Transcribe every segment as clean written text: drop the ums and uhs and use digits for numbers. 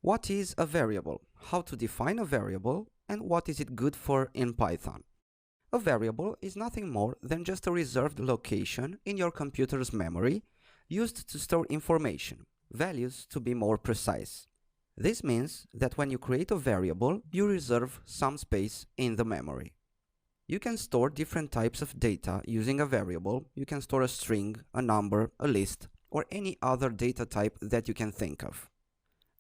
What is a variable? How to define a variable, and what is it good for in Python? A variable is nothing more than just a reserved location in your computer's memory used to store information, values to be more precise. This means that when you create a variable, you reserve some space in the memory. You can store different types of data using a variable. You can store a string, a number, a list, or any other data type that you can think of.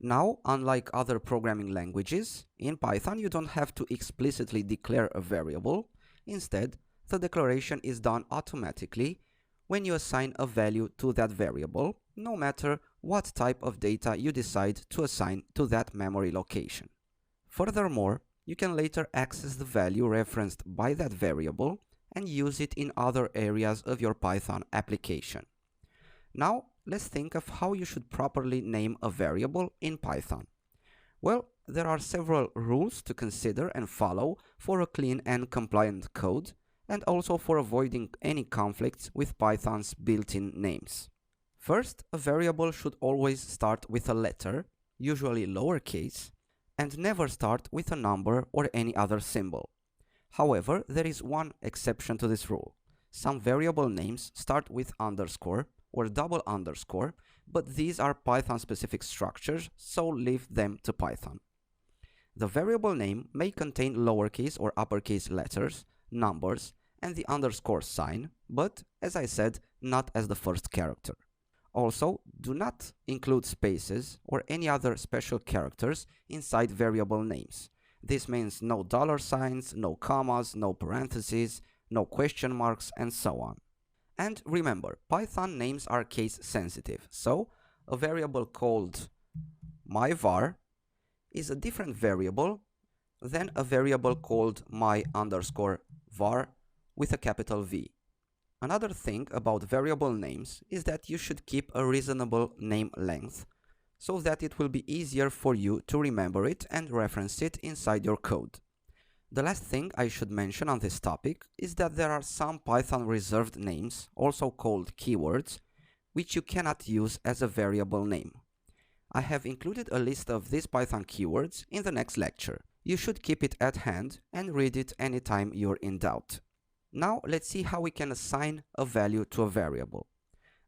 Now, unlike other programming languages, in Python you don't have to explicitly declare a variable. Instead, the declaration is done automatically when you assign a value to that variable, no matter what type of data you decide to assign to that memory location. Furthermore, you can later access the value referenced by that variable and use it in other areas of your Python application. Now, let's think of how you should properly name a variable in Python. Well, there are several rules to consider and follow for a clean and compliant code, and also for avoiding any conflicts with Python's built-in names. First, a variable should always start with a letter, usually lowercase, and never start with a number or any other symbol. However, there is one exception to this rule. Some variable names start with underscore or double underscore, but these are Python-specific structures, so leave them to Python. The variable name may contain lowercase or uppercase letters, numbers, and the underscore sign, but, as I said, not as the first character. Also, do not include spaces or any other special characters inside variable names. This means no dollar signs, no commas, no parentheses, no question marks, and so on. And remember, Python names are case sensitive, so a variable called myVar is a different variable than a variable called my_var with a capital V. Another thing about variable names is that you should keep a reasonable name length so that it will be easier for you to remember it and reference it inside your code. The last thing I should mention on this topic is that there are some Python reserved names, also called keywords, which you cannot use as a variable name. I have included a list of these Python keywords in the next lecture. You should keep it at hand and read it anytime you're in doubt. Now let's see how we can assign a value to a variable.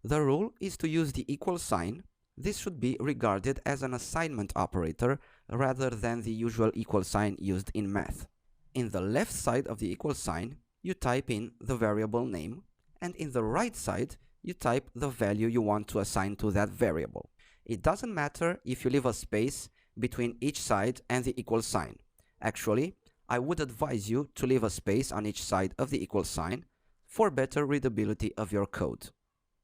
The rule is to use the equal sign. This should be regarded as an assignment operator rather than the usual equal sign used in math. In the left side of the equal sign, you type in the variable name, and in the right side, you type the value you want to assign to that variable. It doesn't matter if you leave a space between each side and the equal sign. Actually, I would advise you to leave a space on each side of the equal sign for better readability of your code.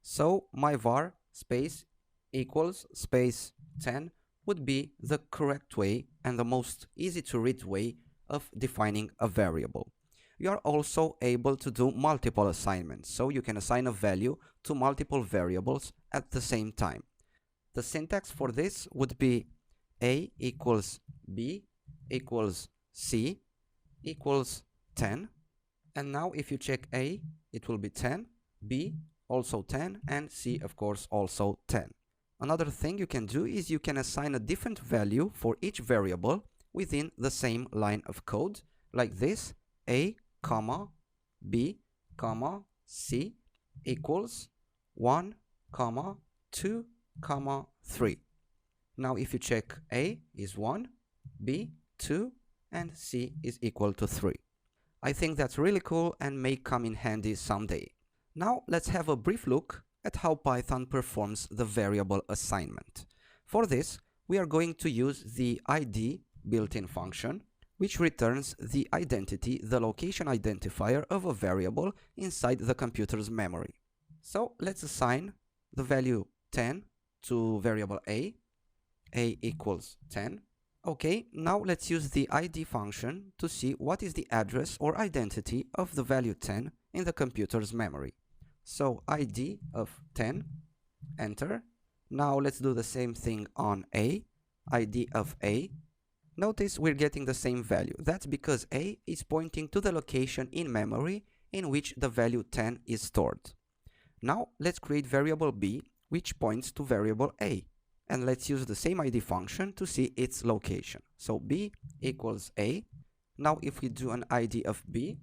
So myVar space equals space 10 would be the correct way and the most easy to read way of defining a variable. You are also able to do multiple assignments, so you can assign a value to multiple variables at the same time. The syntax for this would be a equals b equals c equals 10, and now if you check a, it will be 10, b also 10, and c of course also 10. Another thing you can do is you can assign a different value for each variable within the same line of code, like this: a, comma, b, comma, c equals 1, comma, 2, comma, 3. Now if you check, a is 1, b 2, and c is equal to 3. I think that's really cool and may come in handy someday. Now let's have a brief look at how Python performs the variable assignment. For this, we are going to use the id built-in function, which returns the identity, the location identifier of a variable inside the computer's memory. So let's assign the value 10 to variable a equals 10. Okay, now let's use the id function to see what is the address or identity of the value 10 in the computer's memory. So id of 10, enter. Now let's do the same thing on a, id of a. Notice we're getting the same value. That's because a is pointing to the location in memory in which the value 10 is stored. Now let's create variable b, which points to variable a. And let's use the same ID function to see its location. So b equals a. Now if we do an ID of b,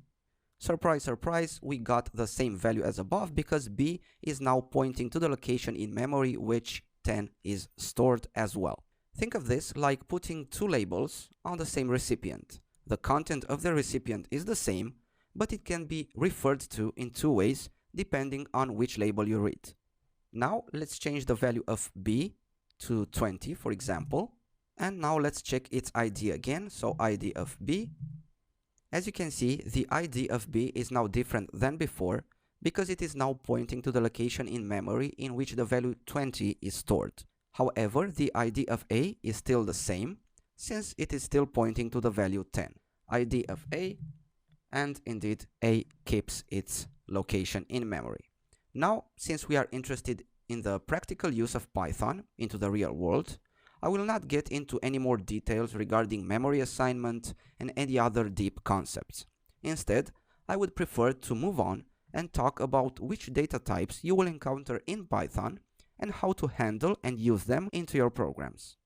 surprise, surprise, we got the same value as above because b is now pointing to the location in memory which 10 is stored as well. Think of this like putting two labels on the same recipient. The content of the recipient is the same, but it can be referred to in two ways depending on which label you read. Now let's change the value of b to 20, for example, and now let's check its ID again. So ID of b. As you can see, the ID of b is now different than before because it is now pointing to the location in memory in which the value 20 is stored. However, the ID of a is still the same since it is still pointing to the value 10. ID of a, and indeed a keeps its location in memory. Now, since we are interested in the practical use of Python into the real world, I will not get into any more details regarding memory assignment and any other deep concepts. Instead, I would prefer to move on and talk about which data types you will encounter in Python and how to handle and use them into your programs.